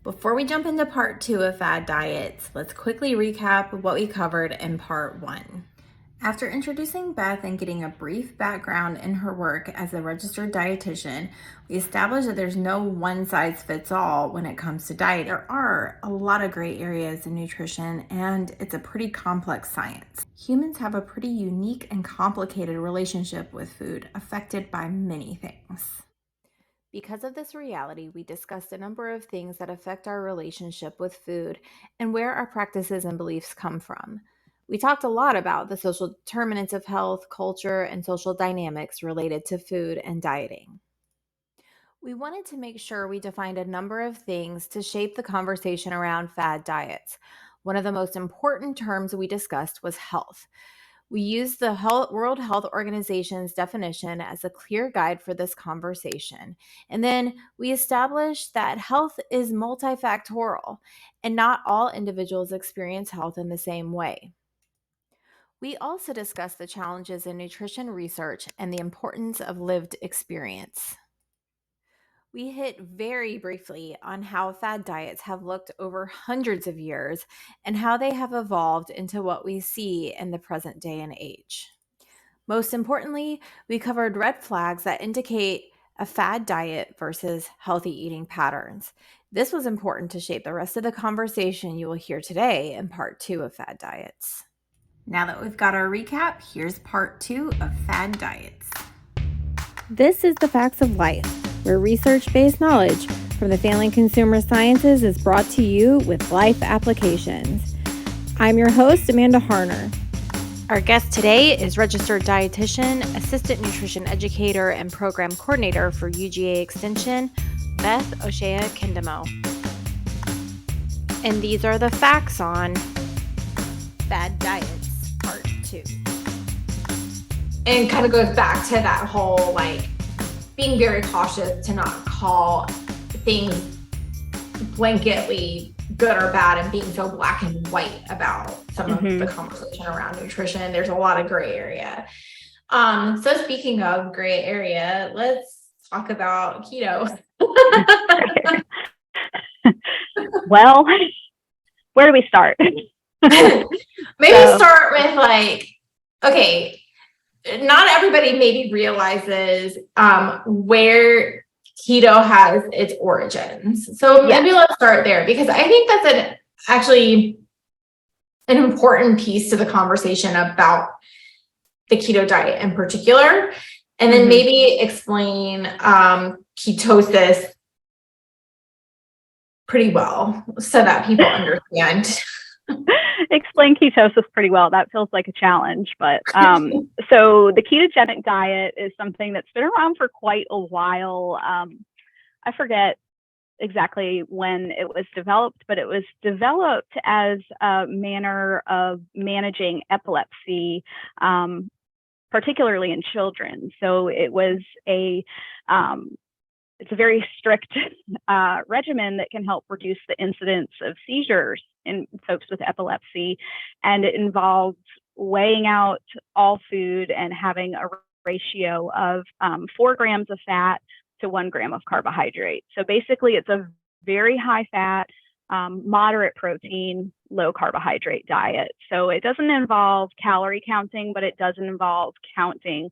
Before we jump into part 2 of Fad Diets, let's quickly recap what we covered in part 1. After introducing Beth and getting a brief background in her work as a registered dietitian, we established that there's no one-size-fits-all when it comes to diet. There are a lot of gray areas in nutrition, and it's a pretty complex science. Humans have a pretty unique and complicated relationship with food, affected by many things. Because of this reality, we discussed a number of things that affect our relationship with food and where our practices and beliefs come from. We talked a lot about the social determinants of health, culture, and social dynamics related to food and dieting. We wanted to make sure we defined a number of things to shape the conversation around fad diets. One of the most important terms we discussed was health. We used the World Health Organization's definition as a clear guide for this conversation. And then we established that health is multifactorial and not all individuals experience health in the same way. We also discussed the challenges in nutrition research and the importance of lived experience. We hit very briefly on how fad diets have looked over hundreds of years and how they have evolved into what we see in the present day and age. Most importantly, we covered red flags that indicate a fad diet versus healthy eating patterns. This was important to shape the rest of the conversation you will hear today in part 2 of Fad Diets. Now that we've got our recap, here's part 2 of Fad Diets. This is the Facts of Life, where research-based knowledge from the Failing Consumer Sciences is brought to you with life applications. I'm your host, Amanda Harner. Our guest today is registered dietitian, assistant nutrition educator, and program coordinator for UGA Extension, Beth O'Shea Kindamo. And these are the facts on Fad Diets, part 2. And kind of goes back to that whole being very cautious to not call things blanketly good or bad and being so black and white about some of the conversation around nutrition. There's a lot of gray area. So speaking of gray area, let's talk about keto. Well, where do we start? Maybe start with okay, not everybody maybe realizes where keto has its origins. So maybe let's start there, because I think that's actually an important piece to the conversation about the keto diet in particular. And then maybe explain ketosis pretty well so that people understand. Explain ketosis pretty well. That feels like a challenge, but so the ketogenic diet is something that's been around for quite a while. I forget exactly when it was developed, but it was developed as a manner of managing epilepsy, particularly in children. So it was it's a very strict regimen that can help reduce the incidence of seizures in folks with epilepsy. And it involves weighing out all food and having a ratio of 4 grams of fat to 1 gram of carbohydrate. So basically, it's a very high fat, moderate protein, low carbohydrate diet. So it doesn't involve calorie counting, but it does involve counting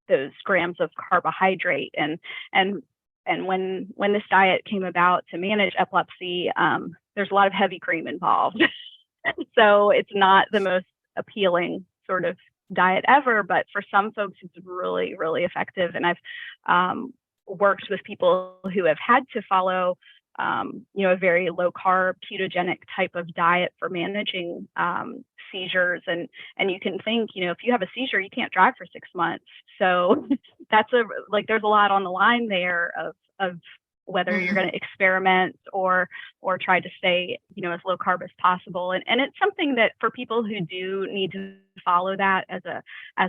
those grams of carbohydrate. And when this diet came about to manage epilepsy, there's a lot of heavy cream involved. So it's not the most appealing sort of diet ever, but for some folks, it's really, really effective. And I've worked with people who have had to follow a very low carb ketogenic type of diet for managing seizures. And you can think, if you have a seizure, you can't drive for 6 months. So that's there's a lot on the line there of whether you're going to experiment or try to stay, as low carb as possible. And it's something that for people who do need to follow that as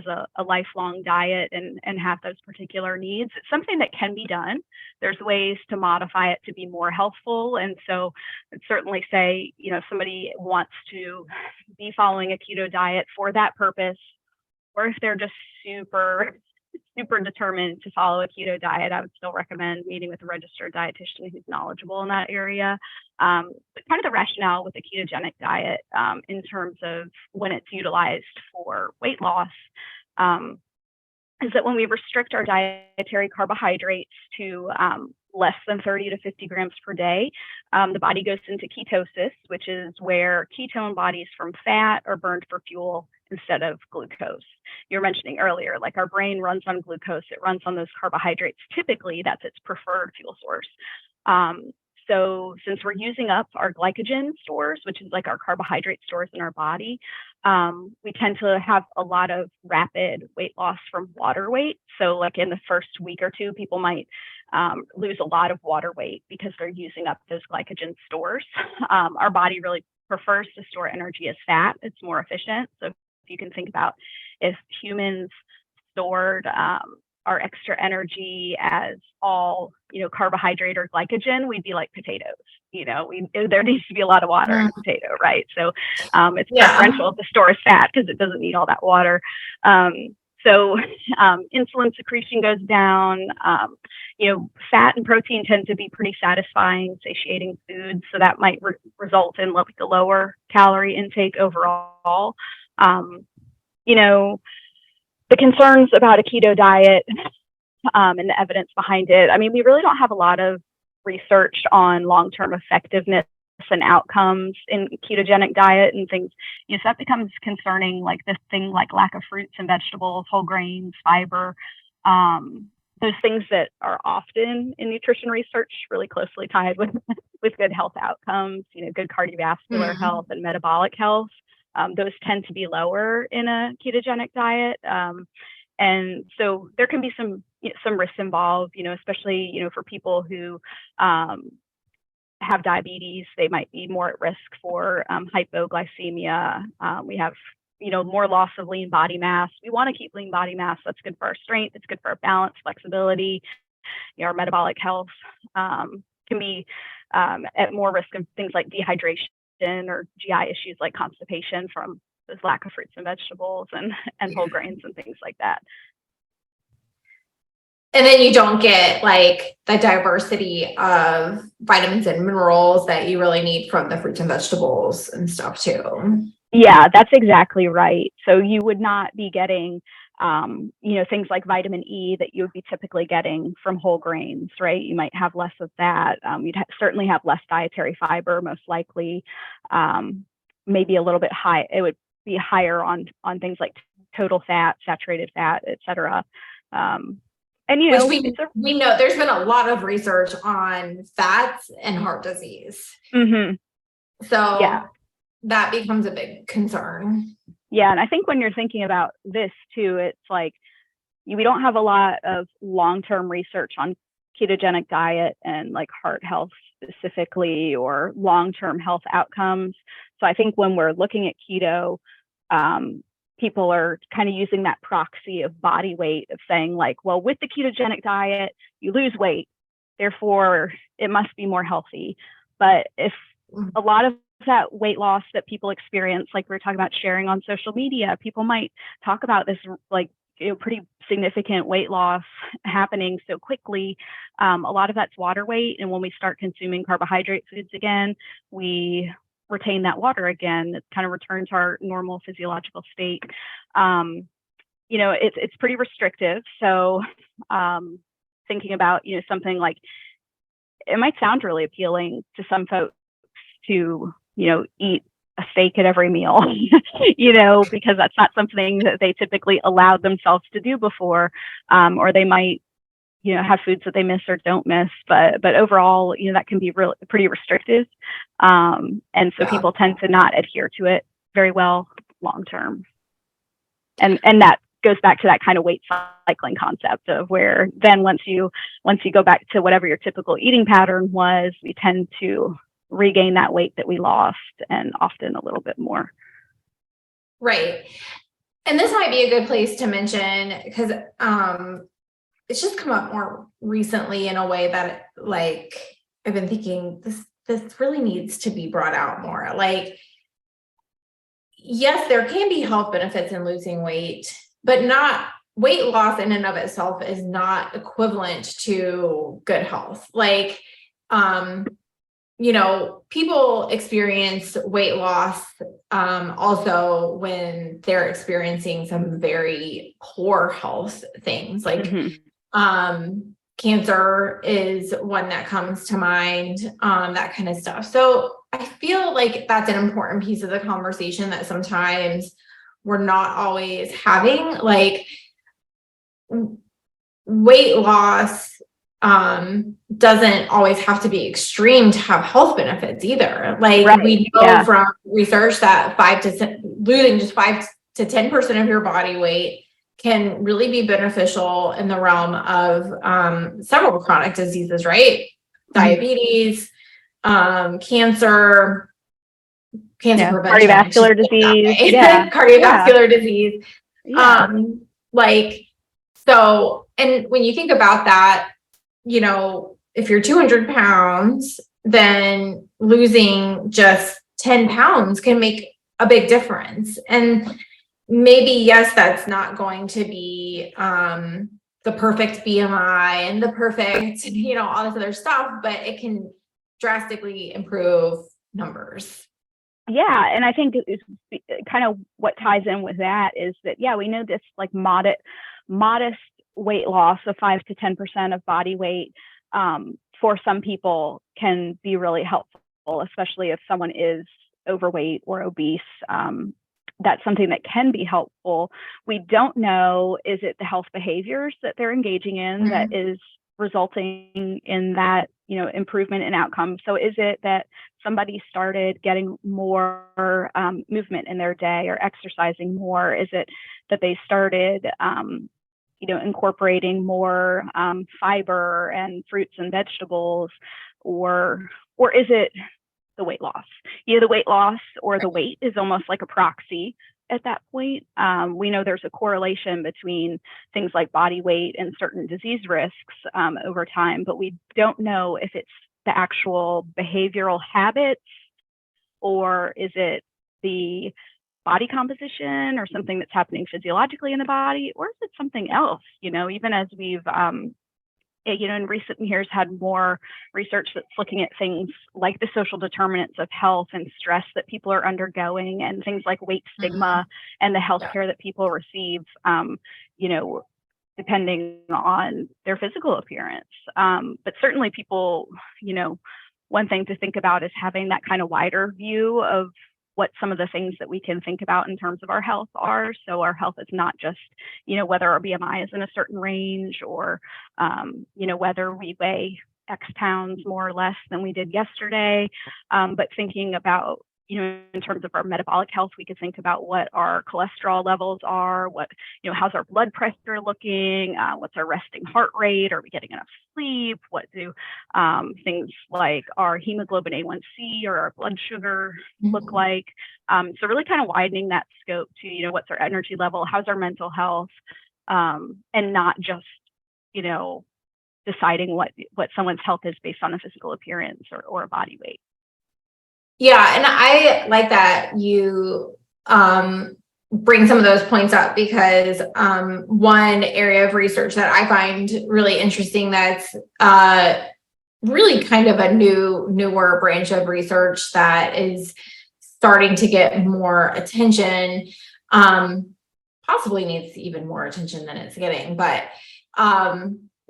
a lifelong diet and have those particular needs, it's something that can be done. There's ways to modify it to be more healthful. And so I'd certainly say, if somebody wants to be following a keto diet for that purpose, or if they're just super super determined to follow a keto diet, I would still recommend meeting with a registered dietitian who's knowledgeable in that area. But kind of the rationale with the ketogenic diet in terms of when it's utilized for weight loss is that when we restrict our dietary carbohydrates to less than 30 to 50 grams per day, the body goes into ketosis, which is where ketone bodies from fat are burned for fuel instead of glucose. You were mentioning earlier, like our brain runs on glucose, it runs on those carbohydrates. Typically, that's its preferred fuel source. So since we're using up our glycogen stores, which is like our carbohydrate stores in our body, we tend to have a lot of rapid weight loss from water weight. So like in the first week or two, people might lose a lot of water weight because they're using up those glycogen stores. Our body really prefers to store energy as fat. It's more efficient. So if you can think about if humans stored our extra energy as all, carbohydrate or glycogen, we'd be like potatoes. There needs to be a lot of water in a potato, right? So it's preferential to store as fat because it doesn't need all that water. So insulin secretion goes down. Fat and protein tend to be pretty satisfying, satiating foods. So that might result in like a lower calorie intake overall. The concerns about a keto diet and the evidence behind it. I mean, we really don't have a lot of research on long-term effectiveness and outcomes in ketogenic diet and things. So that becomes concerning, like this thing like lack of fruits and vegetables, whole grains, fiber, those things that are often in nutrition research really closely tied with good health outcomes, good cardiovascular health and metabolic health. Those tend to be lower in a ketogenic diet. And so there can be some risks involved, especially, for people who have diabetes. They might be more at risk for hypoglycemia. We have, more loss of lean body mass. We want to keep lean body mass. That's good for our strength. It's good for our balance, flexibility. Our metabolic health can be at more risk of things like dehydration or GI issues like constipation from this lack of fruits and vegetables and whole grains and things like that. And then you don't get like the diversity of vitamins and minerals that you really need from the fruits and vegetables and stuff too. Yeah, that's exactly right. So you would not be getting, things like vitamin E that you would be typically getting from whole grains, right? You might have less of that. You'd certainly have less dietary fiber, most likely. Maybe a little bit high. It would be higher on things like total fat, saturated fat, et cetera. And which we know there's been a lot of research on fats and heart disease. Mm-hmm. So that becomes a big concern. Yeah. And I think when you're thinking about this too, it's like we don't have a lot of long-term research on ketogenic diet and like heart health specifically or long-term health outcomes. So I think when we're looking at keto, people are kind of using that proxy of body weight of saying like, well, with the ketogenic diet, you lose weight, therefore it must be more healthy. But if a lot of that weight loss that people experience, like we were talking about sharing on social media, people might talk about this like pretty significant weight loss happening so quickly. A lot of that's water weight. And when we start consuming carbohydrate foods again, we retain that water again. It kind of returns to our normal physiological state. It's pretty restrictive. So thinking about, something like, it might sound really appealing to some folks to, eat a steak at every meal, because that's not something that they typically allowed themselves to do before. Or they might, have foods that they miss or don't miss, but overall, that can be really pretty restrictive. And so people tend to not adhere to it very well long-term. And that goes back to that kind of weight cycling concept of where then once you go back to whatever your typical eating pattern was, we tend to regain that weight that we lost and often a little bit more. Right. And this might be a good place to mention because it's just come up more recently in a way that like I've been thinking this really needs to be brought out more. Like, yes, there can be health benefits in losing weight, but not weight loss in and of itself is not equivalent to good health. Like, people experience weight loss also when they're experiencing some very poor health things, like cancer is one that comes to mind, that kind of stuff. So I feel like that's an important piece of the conversation that sometimes we're not always having. Like, weight loss doesn't always have to be extreme to have health benefits either. Like, we know from research that losing just 5 to 10% of your body weight can really be beneficial in the realm of several chronic diseases, right? Diabetes, cancer prevention, cardiovascular disease, cardiovascular disease. So, and when you think about that, if you're 200 pounds, then losing just 10 pounds can make a big difference. And maybe, yes, that's not going to be the perfect BMI and the perfect, all this other stuff, but it can drastically improve numbers. Yeah. And I think it's kind of what ties in with that is that, we know this like modest weight loss of 5 to 10% of body weight for some people can be really helpful, especially if someone is overweight or obese. That's something that can be helpful. We don't know, is it the health behaviors that they're engaging in that is resulting in that, improvement in outcomes? So is it that somebody started getting more movement in their day or exercising more? Is it that they started incorporating more fiber and fruits and vegetables, or is it the weight loss? The weight loss or the weight is almost like a proxy at that point. We know there's a correlation between things like body weight and certain disease risks over time, but we don't know if it's the actual behavioral habits, or is it the body composition or something that's happening physiologically in the body, or is it something else? Even as we've in recent years had more research that's looking at things like the social determinants of health and stress that people are undergoing, and things like weight stigma and the healthcare that people receive, depending on their physical appearance. But certainly people, one thing to think about is having that kind of wider view of what some of the things that we can think about in terms of our health are. So our health is not just, whether our BMI is in a certain range, or, whether we weigh X pounds more or less than we did yesterday, but thinking about, in terms of our metabolic health, we could think about what our cholesterol levels are, how's our blood pressure looking, what's our resting heart rate, are we getting enough sleep, what do things like our hemoglobin A1C or our blood sugar look like. So really kind of widening that scope to, what's our energy level, how's our mental health, and not just, deciding what someone's health is based on a physical appearance or a body weight. Yeah. And I like that you bring some of those points up, because one area of research that I find really interesting, that's really kind of a newer branch of research that is starting to get more attention, possibly needs even more attention than it's getting, but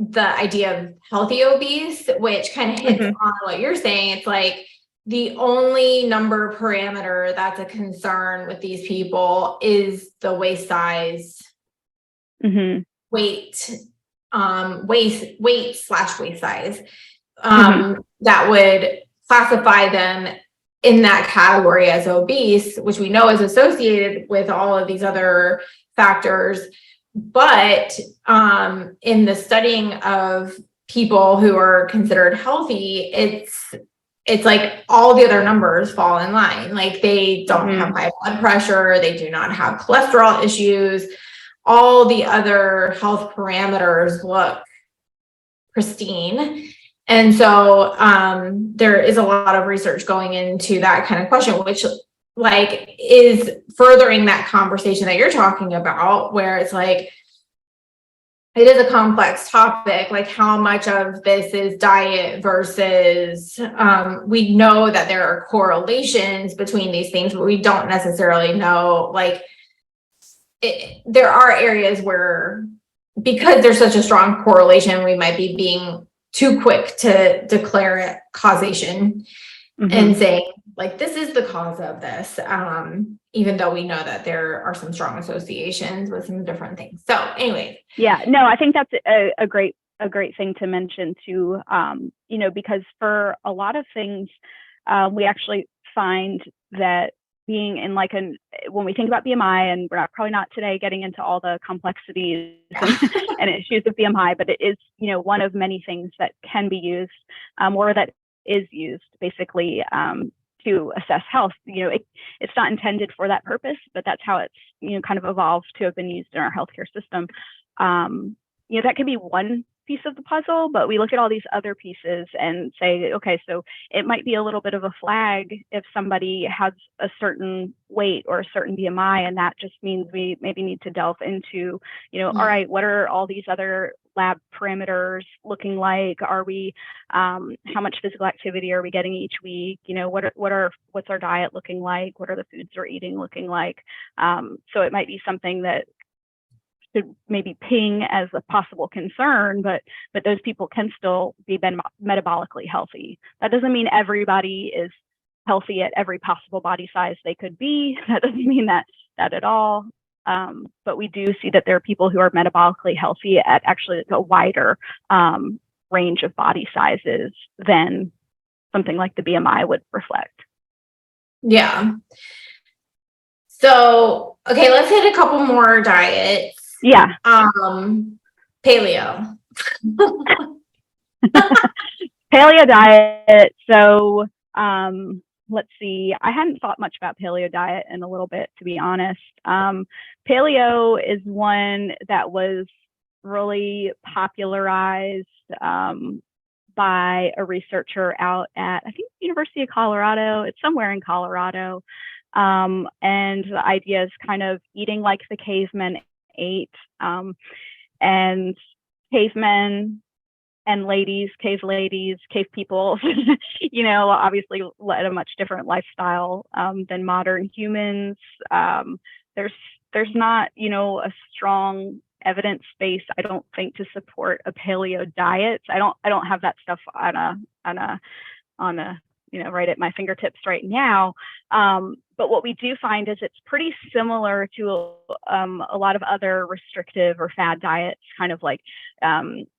the idea of healthy obese, which kind of hits on what you're saying. It's like, the only number parameter that's a concern with these people is the waist size, weight /waist size. That would classify them in that category as obese, which we know is associated with all of these other factors. But in the studying of people who are considered healthy, it's like all the other numbers fall in line. Like, they don't have high blood pressure, they do not have cholesterol issues, all the other health parameters look pristine. And so there is a lot of research going into that kind of question, which is furthering that conversation that you're talking about, where it's like, it is a complex topic, like how much of this is diet versus, we know that there are correlations between these things, but we don't necessarily know, like, there are areas where, because there's such a strong correlation, we might be being too quick to declare causation and saying, like, this is the cause of this, even though we know that there are some strong associations with some different things. So anyway. Yeah, no, I think that's a great thing to mention too, because for a lot of things, we actually find that being in when we think about BMI, and we're probably not today getting into all the complexities and issues of BMI, but it is, one of many things that can be used, or that is used basically to assess health. It's not intended for that purpose, but that's how it's, kind of evolved to have been used in our healthcare system. That could be one piece of the puzzle, but we look at all these other pieces and say, okay, so it might be a little bit of a flag if somebody has a certain weight or a certain BMI, and that just means we maybe need to delve into, all right, what are all these other lab parameters looking like? Are we, how much physical activity are we getting each week? What's our diet looking like? What are the foods we're eating looking like? So it might be something that should maybe ping as a possible concern, but those people can still be metabolically healthy. That doesn't mean everybody is healthy at every possible body size they could be. That doesn't mean that at all. But we do see that there are people who are metabolically healthy at actually a wider range of body sizes than something like the BMI would reflect. Yeah. So, okay, let's hit a couple more diets. Yeah. Paleo. Paleo diet. So, let's see. I hadn't thought much about paleo diet in a little bit, to be honest. Paleo is one that was really popularized by a researcher out at, I think, University of Colorado. It's somewhere in Colorado. And the idea is kind of eating like the cavemen ate, and cavemen and cave people, obviously led a much different lifestyle than modern humans. There's not, a strong evidence base, I don't think, to support a paleo diet. I don't have that stuff on a right at my fingertips right now. But what we do find is it's pretty similar to a lot of other restrictive or fad diets, kind of like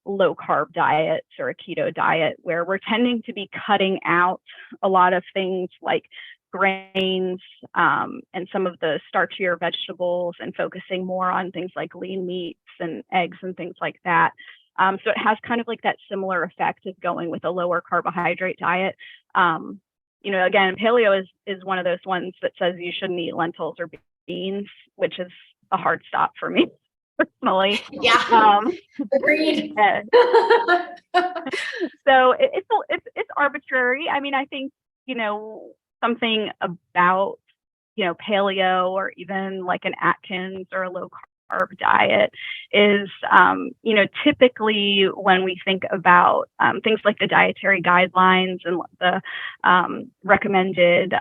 low carb diets or a keto diet, where we're tending to be cutting out a lot of things like grains and some of the starchier vegetables, and focusing more on things like lean meats and eggs and things like that. So it has kind of like that similar effect of going with a lower carbohydrate diet. Again, paleo is one of those ones that says you shouldn't eat lentils or beans, which is a hard stop for me personally. Yeah. Agreed. So it's arbitrary. I mean, I think, something about, paleo, or even like an Atkins or a low carb diet is, typically when we think about things like the dietary guidelines and the recommended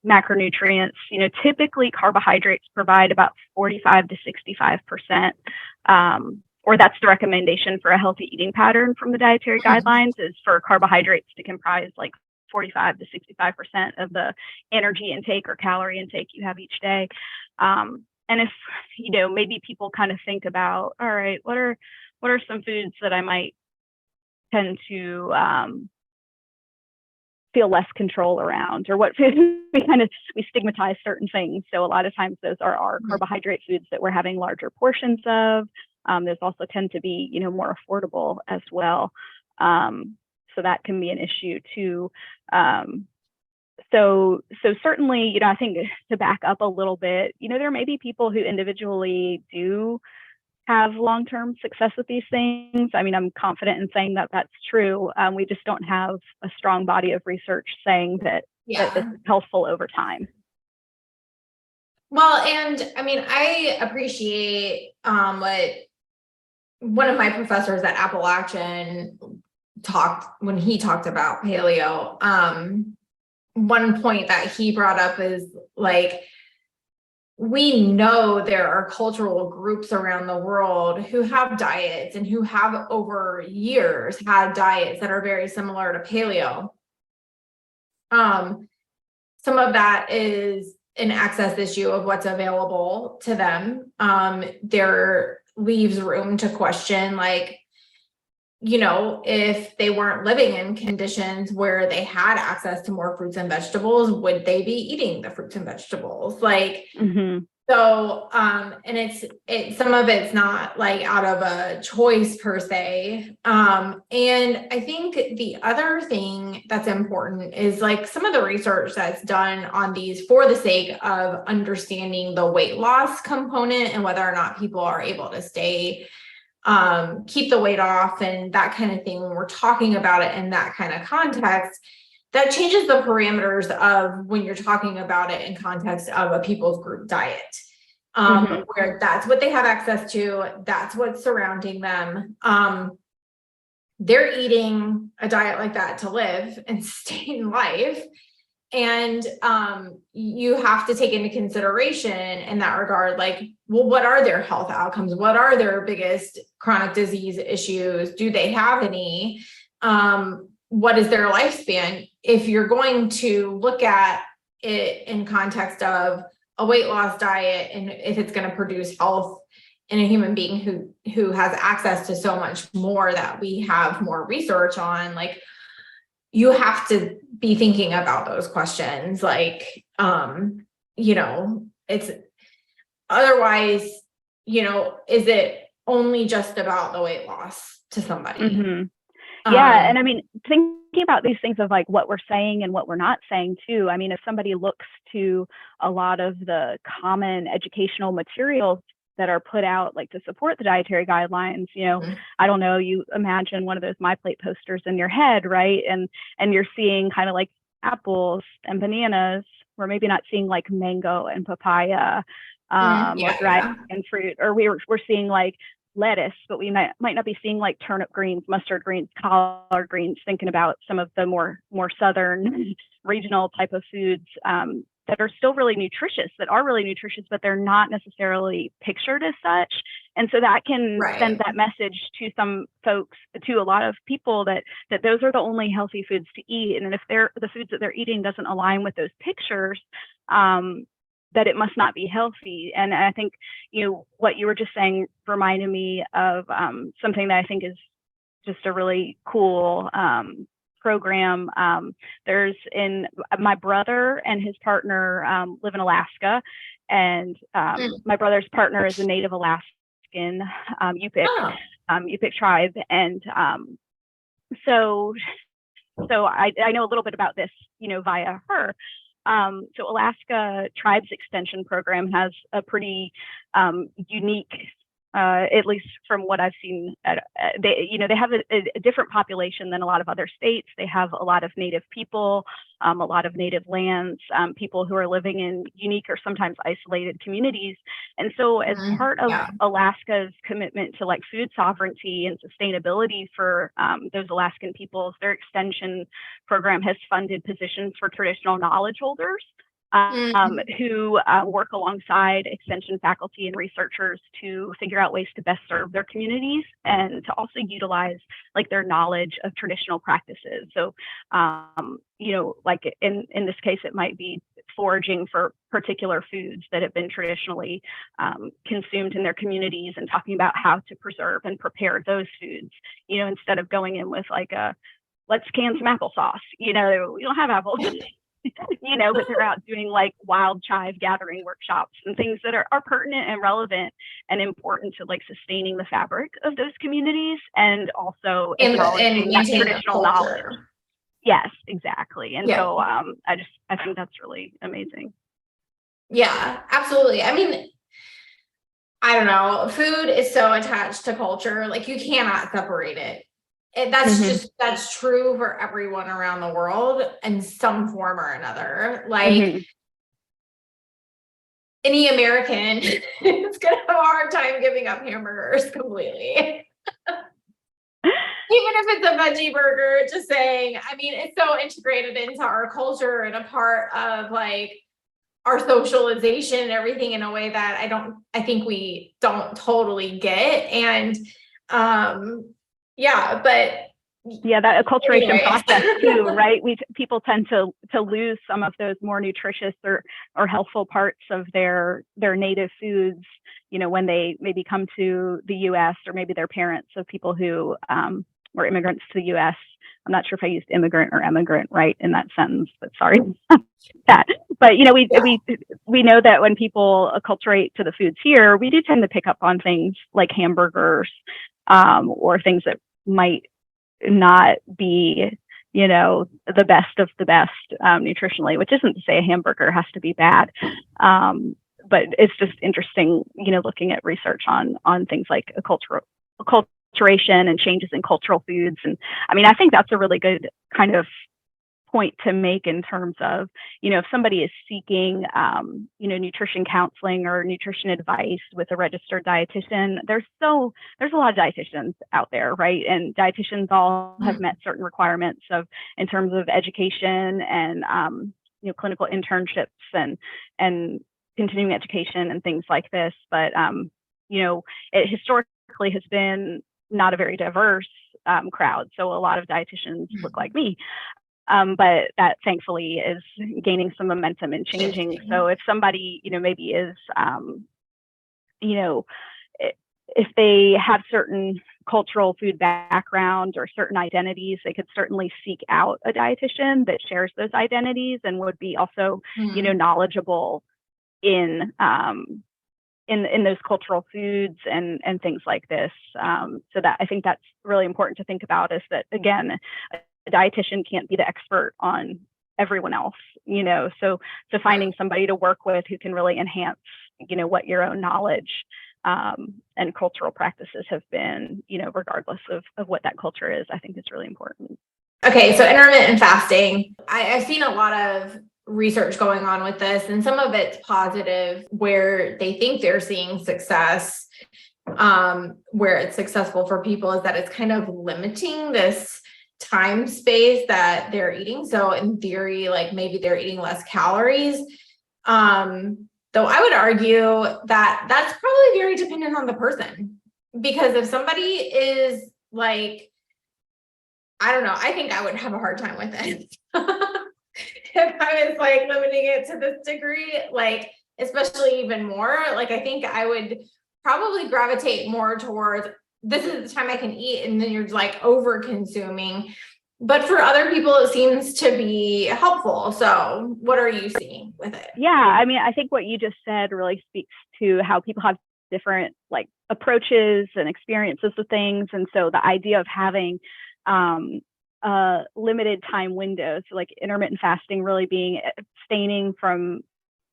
macronutrients, typically carbohydrates provide about 45 to 65%, or that's the recommendation for a healthy eating pattern from the dietary guidelines, is for carbohydrates to comprise like 45 to 65% of the energy intake or calorie intake you have each day. And if, maybe people kind of think about, all right, what are some foods that I might tend to feel less control around, or what foods we stigmatize certain things. So a lot of times those are our carbohydrate foods that we're having larger portions of. Those also tend to be, more affordable as well. So that can be an issue too. So certainly, I think, to back up a little bit, there may be people who individually do have long-term success with these things. I mean, I'm confident in saying that that's true. We just don't have a strong body of research saying that this is healthful over time. Well, and I mean, I appreciate what one of my professors at Appalachian when he talked about paleo, one point that he brought up is like, we know there are cultural groups around the world who have diets and who have over years had diets that are very similar to paleo. Some of that is an access issue of what's available to them. There leaves room to question, like, if they weren't living in conditions where they had access to more fruits and vegetables, would they be eating the fruits and vegetables? Like, so, and it's some of it's not like out of a choice per se. And I think the other thing that's important is like some of the research that's done on these for the sake of understanding the weight loss component and whether or not people are able to keep the weight off and that kind of thing. When we're talking about it in that kind of context, that changes the parameters of when you're talking about it in context of a people's group diet, where that's what they have access to, that's what's surrounding them. They're eating a diet like that to live and stay in life. And you have to take into consideration in that regard, like, well, what are their health outcomes? What are their biggest chronic disease issues? Do they have any? What is their lifespan? If you're going to look at it in context of a weight loss diet, and if it's going to produce health in a human being who has access to so much more that we have more research on, like, you have to be thinking about those questions. Like, it's otherwise, is it only just about the weight loss to somebody? Yeah. And I mean, thinking about these things of like what we're saying and what we're not saying too. I mean, if somebody looks to a lot of the common educational materials that are put out like to support the dietary guidelines, I don't know, you imagine one of those My Plate posters in your head, right? And you're seeing kind of like apples and bananas. We're maybe not seeing like mango and papaya or dragon fruit, or we're seeing like lettuce, but we might not be seeing like turnip greens, mustard greens, collard greens, thinking about some of the more southern regional type of foods that are still really nutritious, but they're not necessarily pictured as such. And so that can send that message to some folks, to a lot of people, that those are the only healthy foods to eat. And if the foods that they're eating doesn't align with those pictures, that it must not be healthy. And I think, what you were just saying reminded me of something that I think is just a really cool program. My brother and his partner live in Alaska, and my brother's partner is a native Alaskan Yupik tribe. And so I know a little bit about this, via her. So Alaska Tribes Extension Program has a pretty unique, at least from what I've seen, they have a different population than a lot of other states. They have a lot of native people, a lot of native lands, people who are living in unique or sometimes isolated communities. And so as part of Alaska's commitment to like food sovereignty and sustainability for those Alaskan peoples, their extension program has funded positions for traditional knowledge holders who work alongside extension faculty and researchers to figure out ways to best serve their communities and to also utilize like their knowledge of traditional practices. So, like in this case, it might be foraging for particular foods that have been traditionally consumed in their communities and talking about how to preserve and prepare those foods, instead of going in with like let's can some applesauce, we don't have apples. But they're out doing like wild chive gathering workshops and things that are pertinent and relevant and important to like sustaining the fabric of those communities and also acknowledging that traditional knowledge. Yes, exactly. And so I think that's really amazing. Yeah, absolutely. I mean, I don't know, food is so attached to culture, like you cannot separate it. That's true for everyone around the world in some form or another. Like any American is going to have a hard time giving up hamburgers completely. Even if it's a veggie burger, just saying, I mean, it's so integrated into our culture and a part of like our socialization and everything in a way that I think we don't totally get. And that acculturation anyway. process too, right? People tend to lose some of those more nutritious or healthful parts of their native foods, when they maybe come to the US, or maybe they're parents of people who were immigrants to the US. I'm not sure if I used immigrant or emigrant right in that sentence, but sorry. That. But we know that when people acculturate to the foods here, we do tend to pick up on things like hamburgers, or things that might not be, the best of the best nutritionally, which isn't to say a hamburger has to be bad. But it's just interesting, looking at research on things like acculturation and changes in cultural foods. And I mean, I think that's a really good kind of point to make in terms of, if somebody is seeking, nutrition counseling or nutrition advice with a registered dietitian, there's a lot of dietitians out there, right? And dietitians all have met certain requirements in terms of education and, clinical internships and continuing education and things like this. But, it historically has been not a very diverse crowd. So a lot of dietitians look like me. But that thankfully is gaining some momentum and changing. So if somebody, maybe is, if they have certain cultural food background or certain identities, they could certainly seek out a dietitian that shares those identities and would be also, knowledgeable in those cultural foods and things like this. So that I think that's really important to think about, is that, again, a dietitian can't be the expert on everyone else, so finding somebody to work with who can really enhance, what your own knowledge and cultural practices have been, regardless of what that culture is, I think is really important. Okay, so intermittent fasting, I've seen a lot of research going on with this, and some of it's positive where they think they're seeing success, where it's successful for people, is that it's kind of limiting this time space that they're eating. So in theory, like maybe they're eating less calories. Though I would argue that that's probably very dependent on the person, because if somebody is like, I don't know, I think I would have a hard time with it. If I was like limiting it to this degree, like, especially even more, like, I think I would probably gravitate more towards, this is the time I can eat, and then you're like over consuming. But for other people, it seems to be helpful. So what are you seeing with it? Yeah, I mean, I think what you just said really speaks to how people have different like approaches and experiences with things. And so the idea of having a limited time window, so like intermittent fasting really being abstaining from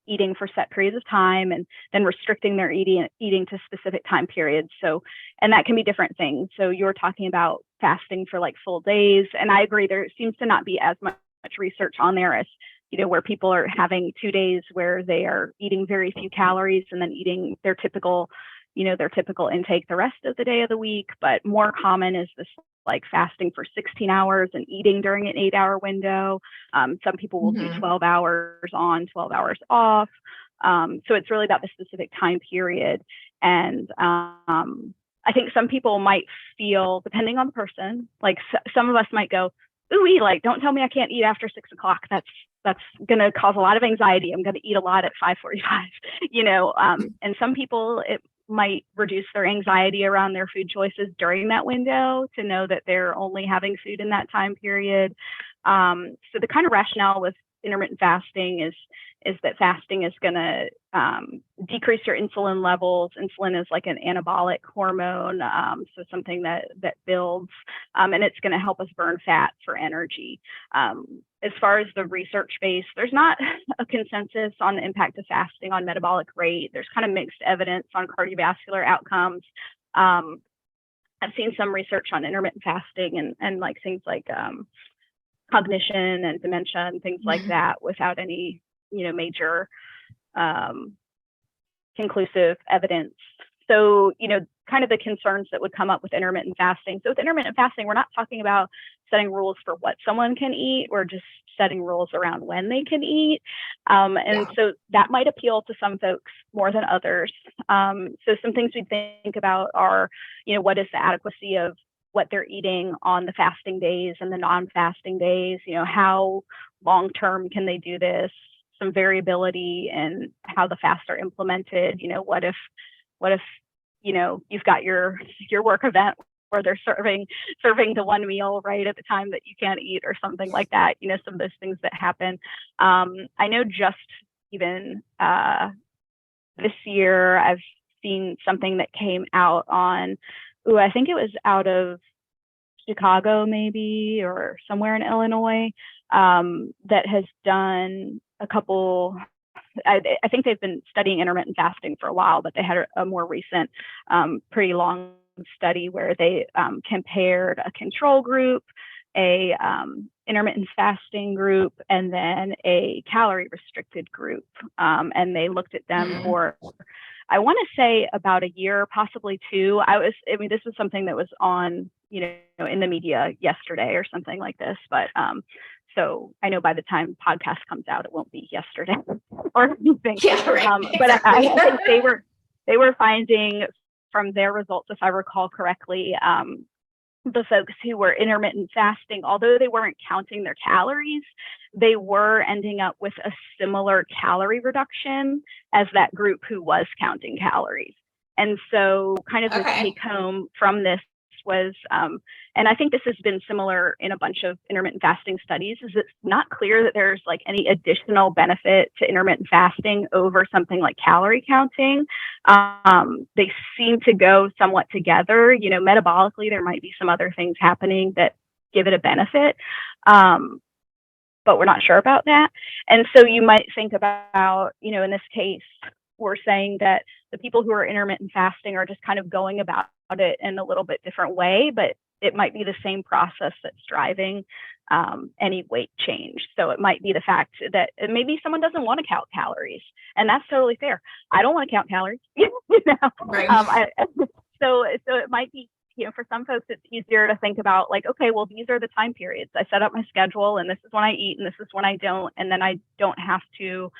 eating for set periods of time and then restricting their eating to specific time periods. So, and that can be different things. So you're talking about fasting for like full days. And I agree, there seems to not be as much research on there as, where people are having 2 days where they are eating very few calories and then eating their typical intake the rest of the day of the week. But more common is this like fasting for 16 hours and eating during an 8-hour window. Some people will do 12 hours on, 12 hours off. So it's really about the specific time period. And I think some people might feel, depending on the person, like some of us might go, ooh, like, don't tell me I can't eat after 6 o'clock. That's going to cause a lot of anxiety. I'm going to eat a lot at 5:45, and some people, it might reduce their anxiety around their food choices during that window to know that they're only having food in that time period. So the kind of rationale with intermittent fasting is that fasting is going to decrease your insulin levels. Insulin is like an anabolic hormone, so something that builds, and it's going to help us burn fat for energy. As far as the research base, there's not a consensus on the impact of fasting on metabolic rate. There's kind of mixed evidence on cardiovascular outcomes. I've seen some research on intermittent fasting and like things like cognition and dementia and things like that without any, major conclusive evidence so, kind of the concerns that would come up with intermittent fasting. So with intermittent fasting, we're not talking about setting rules for what someone can eat. We're just setting rules around when they can eat. So that might appeal to some folks more than others. So some things we think about are, what is the adequacy of what they're eating on the fasting days and the non-fasting days? How long-term can they do this? Some variability in how the fasts are implemented. What if you've got your work event where they're serving the one meal right at the time that you can't eat or something like that. Some of those things that happen. I know just even this year, I've seen something that came out on, I think it was out of Chicago maybe, or somewhere in Illinois, that has done a couple, I think they've been studying intermittent fasting for a while, but they had a more recent, pretty long study where they compared a control group, a intermittent fasting group, and then a calorie restricted group. And they looked at them for, I want to say about a year, possibly two. This was something that was on, in the media yesterday or something like this, but so I know by the time podcast comes out, it won't be yesterday or anything. Yeah, right. But I think they were finding from their results, if I recall correctly, the folks who were intermittent fasting, although they weren't counting their calories, they were ending up with a similar calorie reduction as that group who was counting calories. And so kind of the take home from this was, and I think this has been similar in a bunch of intermittent fasting studies, is it's not clear that there's like any additional benefit to intermittent fasting over something like calorie counting. They seem to go somewhat together. Metabolically, there might be some other things happening that give it a benefit, but we're not sure about that. And so you might think about, in this case, we're saying that the people who are intermittent fasting are just kind of going about it in a little bit different way, but it might be the same process that's driving any weight change. So it might be the fact that maybe someone doesn't want to count calories, and that's totally fair. I don't want to count calories, Right. So it might be, for some folks, it's easier to think about like, okay, well, these are the time periods. I set up my schedule, and this is when I eat, and this is when I don't, and then I don't have to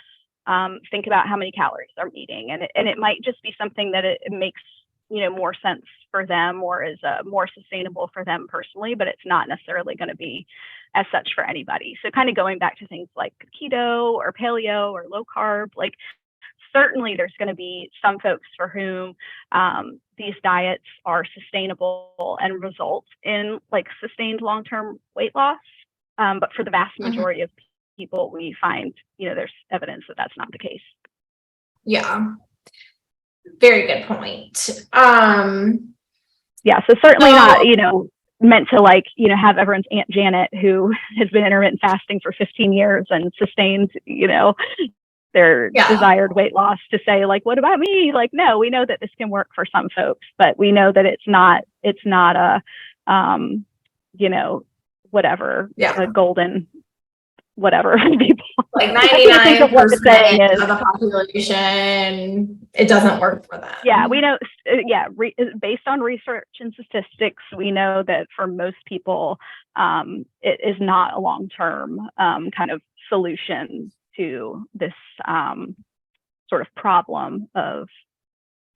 think about how many calories I'm eating. And it might just be something that it makes, more sense for them, or is more sustainable for them personally, but it's not necessarily going to be as such for anybody. So kind of going back to things like keto or paleo or low carb, like certainly there's going to be some folks for whom these diets are sustainable and result in like sustained long-term weight loss. But for the vast majority of people, we find, there's evidence that that's not the case. Yeah. Very good point. Yeah. So certainly not, meant to like, have everyone's Aunt Janet who has been intermittent fasting for 15 years and sustained, their desired weight loss to say like, what about me? Like, no, we know that this can work for some folks, but we know that it's not a, whatever, a golden whatever people. Like 99% of the population, it doesn't work for them. Yeah, we know. Based on research and statistics, we know that for most people, it is not a long-term kind of solution to this sort of problem of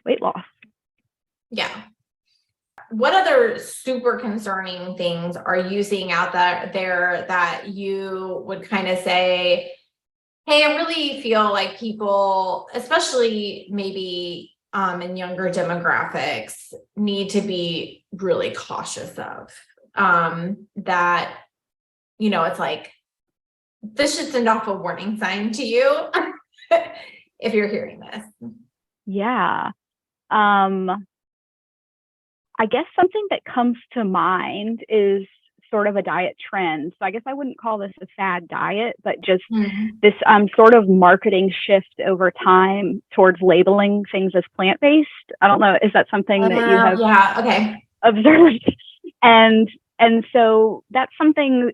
weight loss. Yeah. What other super concerning things are you seeing out there that you would kind of say, hey, I really feel like people, especially maybe in younger demographics, need to be really cautious of? That, it's like, this should send off a warning sign to you if you're hearing this. Yeah. I guess something that comes to mind is sort of a diet trend. So I guess I wouldn't call this a fad diet, but just this sort of marketing shift over time towards labeling things as plant-based. I don't know, is that something that you have observed? And so that's something,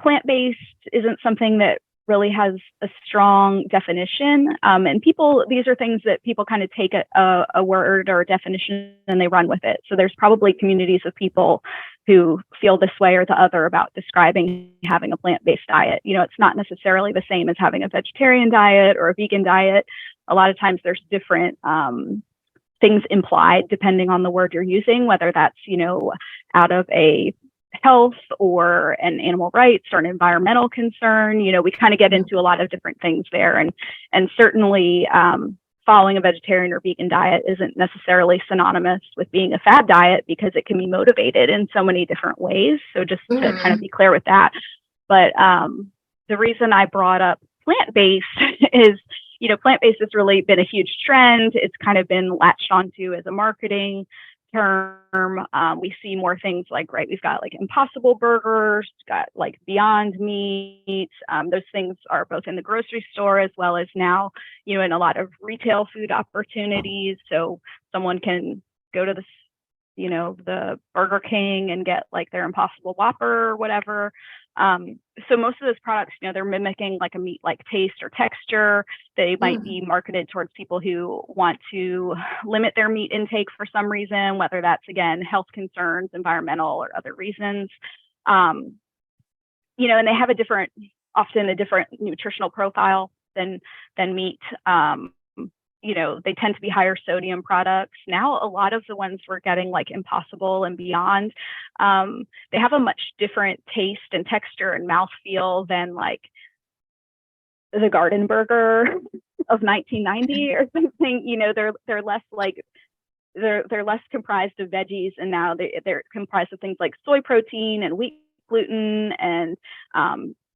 plant-based isn't something that really has a strong definition. And these are things that people kind of take a word or a definition and they run with it. So there's probably communities of people who feel this way or the other about describing having a plant-based diet. It's not necessarily the same as having a vegetarian diet or a vegan diet. A lot of times there's different things implied depending on the word you're using, whether that's, out of a health or an animal rights or an environmental concern. We kind of get into a lot of different things there. And certainly following a vegetarian or vegan diet isn't necessarily synonymous with being a fad diet, because it can be motivated in so many different ways. So just to kind of be clear with that. But the reason I brought up plant-based is, plant-based has really been a huge trend. It's kind of been latched onto as a marketing term. We see more things like, we've got like Impossible Burgers, got like Beyond Meat. Those things are both in the grocery store as well as now, in a lot of retail food opportunities. So someone can go to the Burger King and get like their Impossible Whopper or whatever. So most of those products, they're mimicking like a meat-like taste or texture. They might be marketed towards people who want to limit their meat intake for some reason, whether that's, again, health concerns, environmental, or other reasons. And they have often a different nutritional profile than meat. They tend to be higher sodium products. Now, a lot of the ones we're getting, like Impossible and Beyond, they have a much different taste and texture and mouthfeel than like the Garden Burger of 1990 or something. They're less like they're less comprised of veggies, and now they're comprised of things like soy protein and wheat gluten and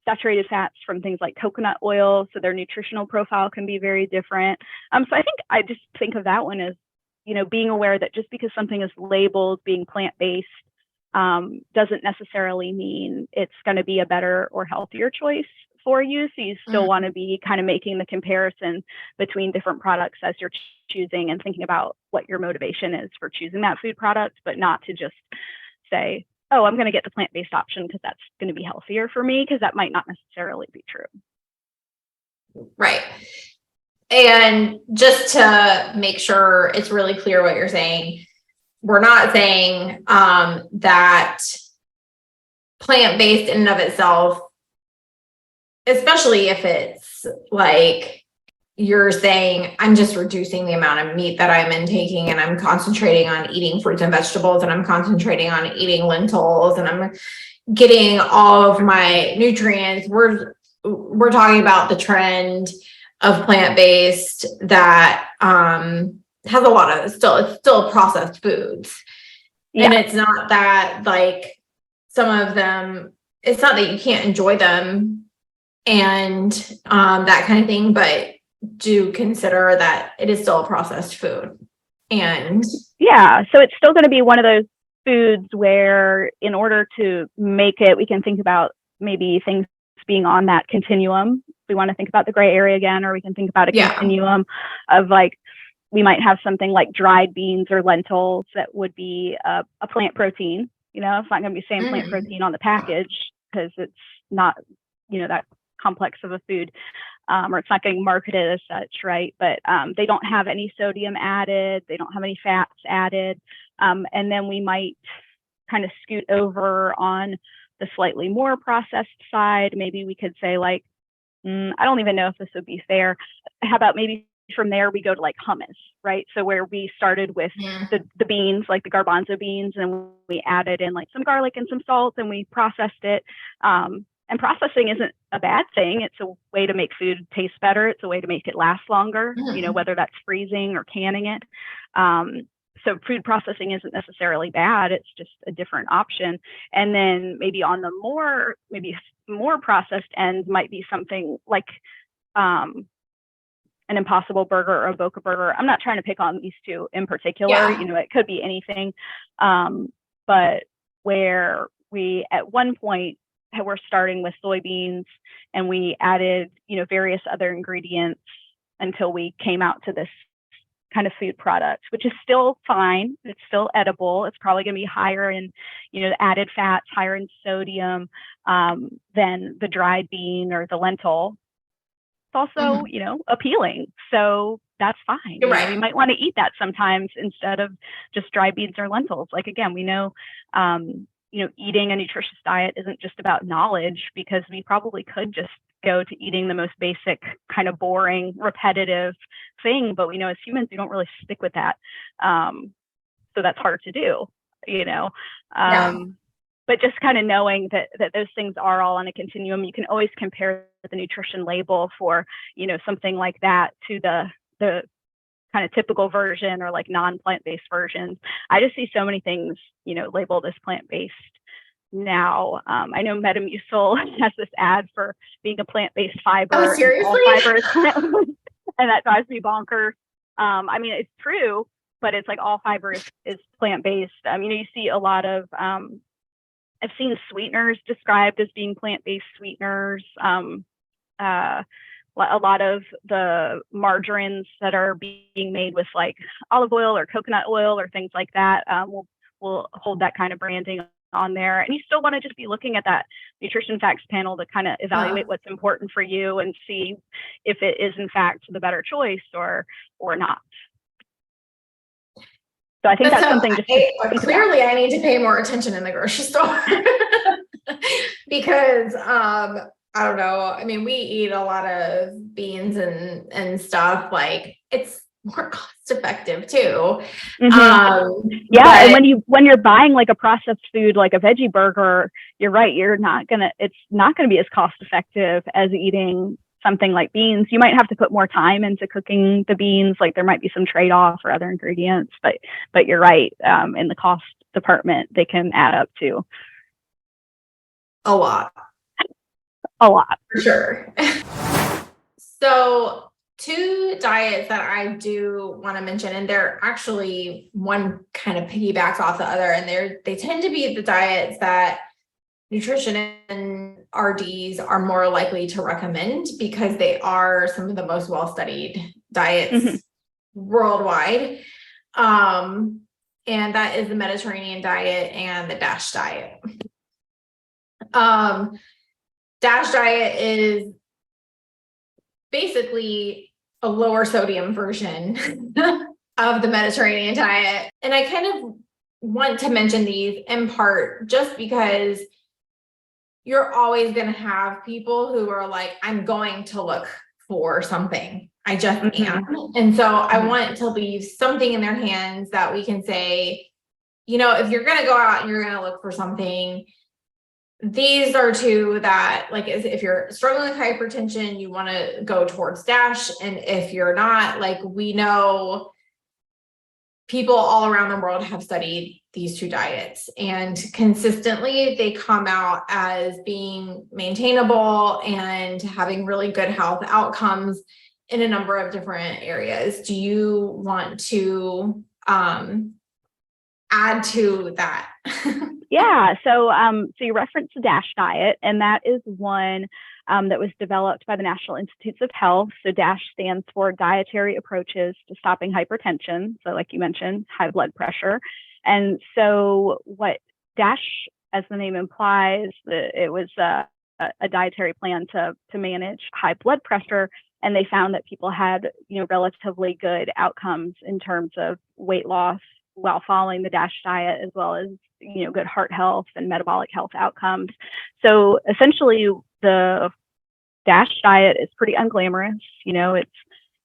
saturated fats from things like coconut oil. So their nutritional profile can be very different. So I just think of that one as, being aware that just because something is labeled being plant-based doesn't necessarily mean it's going to be a better or healthier choice for you. So you still want to be kind of making the comparison between different products as you're choosing and thinking about what your motivation is for choosing that food product, but not to just say, oh, I'm going to get the plant-based option because that's going to be healthier for me, because that might not necessarily be true. Right. And just to make sure it's really clear what you're saying, we're not saying that plant-based in and of itself, especially if it's like you're saying, I'm just reducing the amount of meat that I'm intaking and I'm concentrating on eating fruits and vegetables and I'm concentrating on eating lentils and I'm getting all of my nutrients. We're talking about the trend of plant-based that has a lot of it's still processed foods. Yeah. And it's not that like some of them, it's not that you can't enjoy them and that kind of thing, but do consider that it is still a processed food. And yeah, so it's still going to be one of those foods where in order to make it, we can think about maybe things being on that continuum. We want to think about the gray area again, or we can think about a continuum of like, we might have something like dried beans or lentils that would be a plant protein. It's not going to be saying plant protein on the package because it's not, that complex of a food. Or it's not getting marketed as such, right? But they don't have any sodium added. They don't have any fats added. And then we might kind of scoot over on the slightly more processed side. Maybe we could say like, I don't even know if this would be fair. How about maybe from there we go to like hummus, right? So where we started with the beans, like the garbanzo beans, and we added in like some garlic and some salt and we processed it. And processing isn't a bad thing. It's a way to make food taste better. It's a way to make it last longer, whether that's freezing or canning it. So food processing isn't necessarily bad. It's just a different option. And then maybe on the more processed end might be something like an Impossible Burger or a Boca Burger. I'm not trying to pick on these two in particular. It could be anything. But where we at one point we're starting with soybeans and we added, various other ingredients until we came out to this kind of food product, which is still fine. It's still edible. It's probably going to be higher in, the added fats, higher in sodium than the dried bean or the lentil. It's also, appealing. So that's fine. Right. We might want to eat that sometimes instead of just dried beans or lentils. Like, again, we know, eating a nutritious diet isn't just about knowledge, because we probably could just go to eating the most basic, kind of boring, repetitive thing. But we know as humans, we don't really stick with that. So that's hard to do, But just kind of knowing that those things are all on a continuum. You can always compare the nutrition label for, something like that to the kind of typical version or like non-plant-based versions. I just see so many things, labeled as plant-based now. I know Metamucil has this ad for being a plant-based fiber. Oh, seriously? All fibers, and that drives me bonkers. It's true, but it's like all fiber is plant-based. You see a lot of, I've seen sweeteners described as being plant-based sweeteners. A lot of the margarines that are being made with like olive oil or coconut oil or things like that will hold that kind of branding on there. And you still want to just be looking at that nutrition facts panel to kind of evaluate what's important for you and see if it is in fact the better choice or not. So I think that's something just clearly I need to pay more attention in the grocery store because I don't know. We eat a lot of beans and stuff. Like, it's more cost effective too. Mm-hmm. And when you're buying like a processed food, like a veggie burger, you're right. It's not gonna be as cost effective as eating something like beans. You might have to put more time into cooking the beans. Like, there might be some trade off or other ingredients, but you're right. In the cost department, they can add up to a lot. For sure. So 2 diets that I do want to mention, and they're actually, one kind of piggybacks off the other, and they tend to be the diets that nutrition and RDs are more likely to recommend because they are some of the most well-studied diets worldwide. And that is the Mediterranean diet and the DASH diet. DASH diet is basically a lower sodium version of the Mediterranean diet. And I kind of want to mention these in part just because you're always going to have people who are like, I'm going to look for something. I just am. And so I want to leave something in their hands that we can say, if you're going to go out and you're going to look for something, these are 2 that, like, if you're struggling with hypertension, you want to go towards DASH. And if you're not, like, we know people all around the world have studied these 2 diets, and consistently they come out as being maintainable and having really good health outcomes in a number of different areas. Do you want to add to that? Yeah. So you referenced the DASH diet, and that is one that was developed by the National Institutes of Health. So DASH stands for Dietary Approaches to Stopping Hypertension. So like you mentioned, high blood pressure. And so what DASH, as the name implies, it was a dietary plan to manage high blood pressure. And they found that people had, relatively good outcomes in terms of weight loss while following the DASH diet, as well as, good heart health and metabolic health outcomes. So essentially the DASH diet is pretty unglamorous.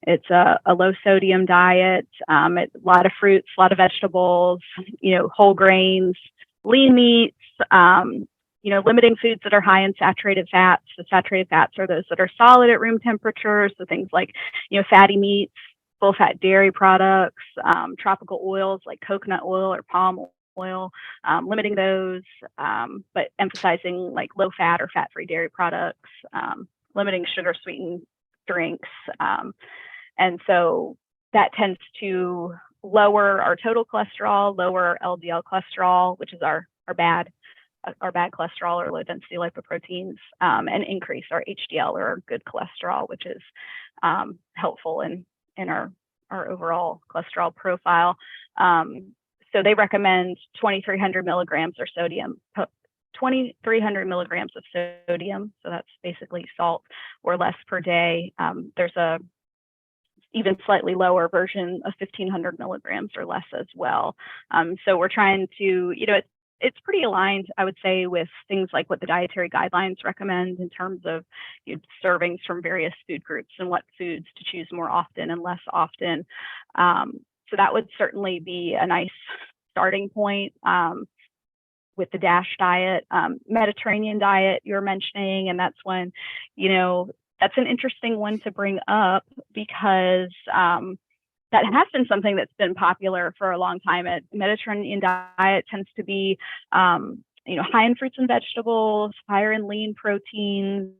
It's a low sodium diet, a lot of fruits, a lot of vegetables, whole grains, lean meats, limiting foods that are high in saturated fats. The saturated fats are those that are solid at room temperature. So things like, fatty meats, full fat dairy products, tropical oils like coconut oil or palm oil, limiting those, but emphasizing like low fat or fat-free dairy products, limiting sugar sweetened drinks. And so that tends to lower our total cholesterol, lower LDL cholesterol, which is our bad cholesterol or low density lipoproteins, and increase our HDL or our good cholesterol, which is helpful in our our overall cholesterol profile. So they recommend 2,300 milligrams of sodium, 2,300 milligrams of sodium. So that's basically salt or less per day. There's a even slightly lower version of 1,500 milligrams or less as well. So we're trying to, it's pretty aligned, I would say, with things like what the dietary guidelines recommend in terms of servings from various food groups and what foods to choose more often and less often. So that would certainly be a nice starting point with the DASH diet, Mediterranean diet you're mentioning. And that's when, that's an interesting one to bring up because that has been something that's been popular for a long time. Mediterranean diet tends to be, high in fruits and vegetables, higher in lean proteins.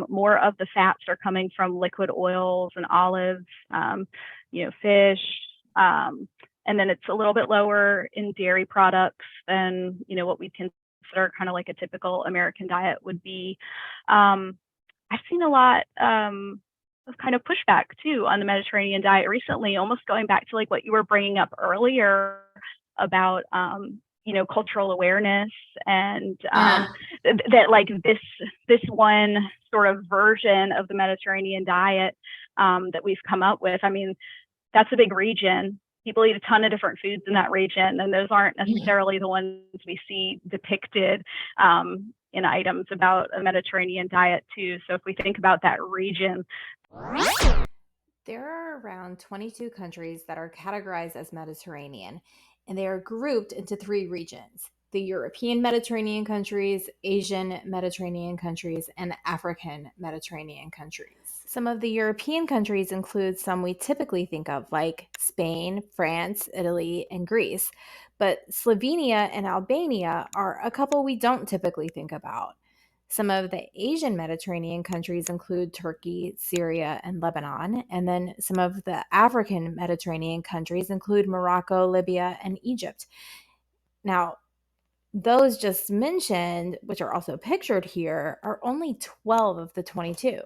More of the fats are coming from liquid oils and olives, fish. And then it's a little bit lower in dairy products than, what we consider kind of like a typical American diet would be. I've seen a lot of kind of pushback too on the Mediterranean diet recently, almost going back to like what you were bringing up earlier about, cultural awareness and that like this one sort of version of the Mediterranean diet that we've come up with. I mean, that's a big region. People eat a ton of different foods in that region, and those aren't necessarily the ones we see depicted in items about a Mediterranean diet too. So if we think about that region. There are around 22 countries that are categorized as Mediterranean, and they are grouped into 3 regions: the European Mediterranean countries, Asian Mediterranean countries, and African Mediterranean countries. Some of the European countries include some we typically think of, like Spain, France, Italy, and Greece. But Slovenia and Albania are a couple we don't typically think about. Some of the Asian Mediterranean countries include Turkey, Syria, and Lebanon. And then some of the African Mediterranean countries include Morocco, Libya, and Egypt. Now, those just mentioned, which are also pictured here, are only 12 of the 22.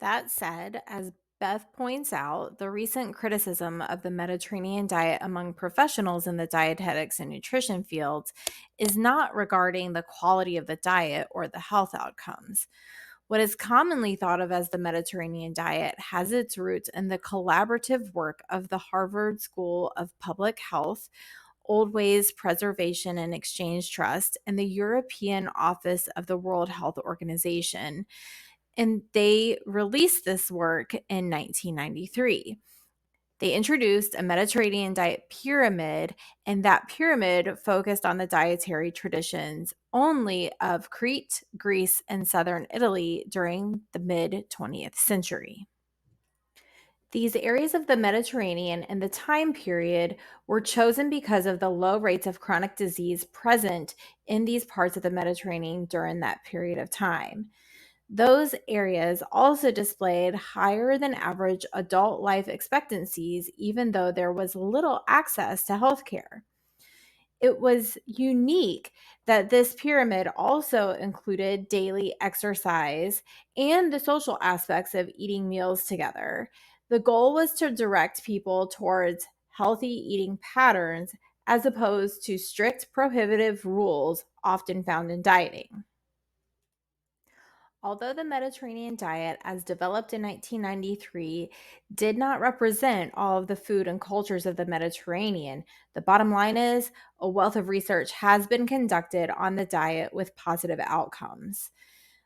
That said, as Beth points out, the recent criticism of the Mediterranean diet among professionals in the dietetics and nutrition fields is not regarding the quality of the diet or the health outcomes. What is commonly thought of as the Mediterranean diet has its roots in the collaborative work of the Harvard School of Public Health, Old Ways Preservation and Exchange Trust, and the European Office of the World Health Organization. And they released this work in 1993. They introduced a Mediterranean diet pyramid, and that pyramid focused on the dietary traditions only of Crete, Greece, and southern Italy during the mid-20th century. These areas of the Mediterranean and the time period were chosen because of the low rates of chronic disease present in these parts of the Mediterranean during that period of time. Those areas also displayed higher than average adult life expectancies, even though there was little access to healthcare. It was unique that this pyramid also included daily exercise and the social aspects of eating meals together. The goal was to direct people towards healthy eating patterns as opposed to strict prohibitive rules often found in dieting. Although the Mediterranean diet, as developed in 1993, did not represent all of the food and cultures of the Mediterranean, the bottom line is a wealth of research has been conducted on the diet with positive outcomes.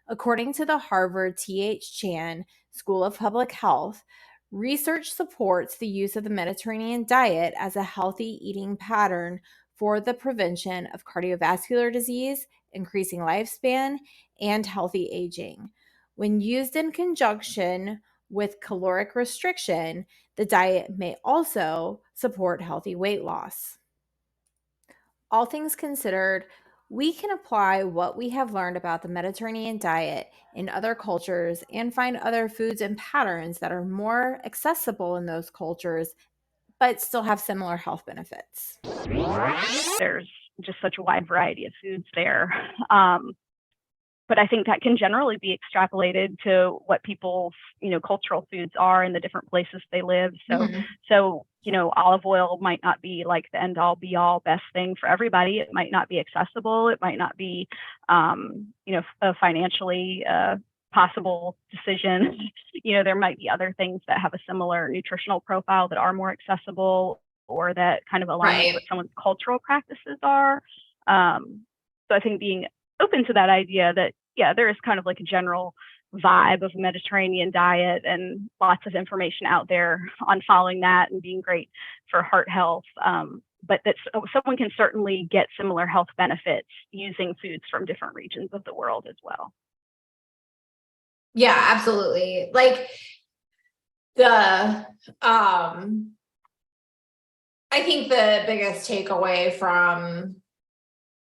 According to the Harvard T.H. Chan School of Public Health, research supports the use of the Mediterranean diet as a healthy eating pattern for the prevention of cardiovascular disease, increasing lifespan, and healthy aging. When used in conjunction with caloric restriction, the diet may also support healthy weight loss. All things considered, we can apply what we have learned about the Mediterranean diet in other cultures and find other foods and patterns that are more accessible in those cultures, but still have similar health benefits. There's just such a wide variety of foods there. but I think that can generally be extrapolated to what people's, cultural foods are in the different places they live. So, olive oil might not be like the end all be all best thing for everybody. It might not be accessible. It might not be, a financially possible decision. There might be other things that have a similar nutritional profile that are more accessible or that kind of align with what someone's cultural practices are. So I think being open to that idea that, there is kind of like a general vibe of a Mediterranean diet and lots of information out there on following that and being great for heart health. But that someone can certainly get similar health benefits using foods from different regions of the world as well. Yeah, absolutely. Like I think the biggest takeaway from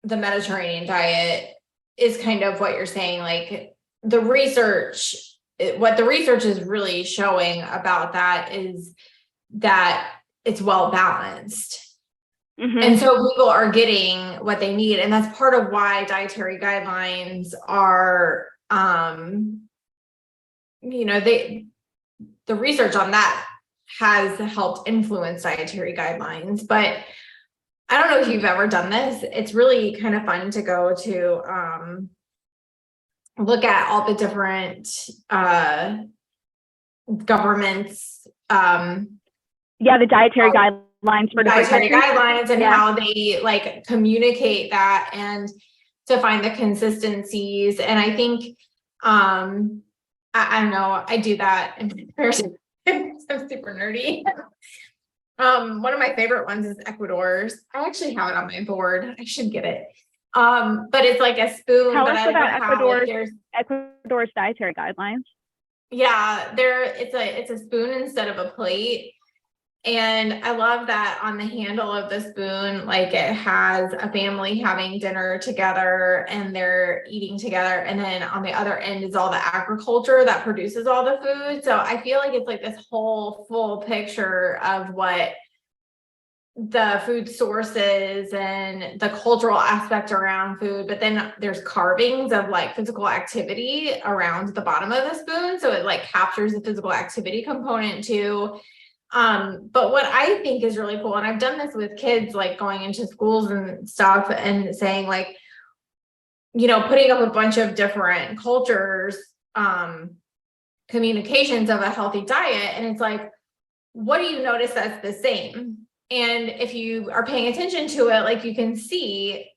the Mediterranean diet is kind of what you're saying, like what the research is really showing about that is that it's well balanced. And so people are getting what they need. And that's part of why dietary guidelines are, the research on that has helped influence dietary guidelines. But I don't know if you've ever done this. It's really kind of fun to go to look at all the different governments. The dietary guidelines for dietary guidelines and how they like communicate that and to find the consistencies. And I think I don't know, I do that in comparison. I'm super nerdy. One of my favorite ones is Ecuador's. I actually have it on my board. I should get it. But it's like a spoon. Tell but us I about Ecuador's dietary guidelines. Yeah, it's a spoon instead of a plate. And I love that on the handle of the spoon, like it has a family having dinner together and they're eating together. And then on the other end is all the agriculture that produces all the food. So I feel like it's like this whole full picture of what the food sources and the cultural aspect around food. But then there's carvings of like physical activity around the bottom of the spoon. So it like captures the physical activity component too. But what I think is really cool, and I've done this with kids, like going into schools and stuff and saying like, putting up a bunch of different cultures, communications of a healthy diet. And it's like, what do you notice that's the same? And if you are paying attention to it, like you can see,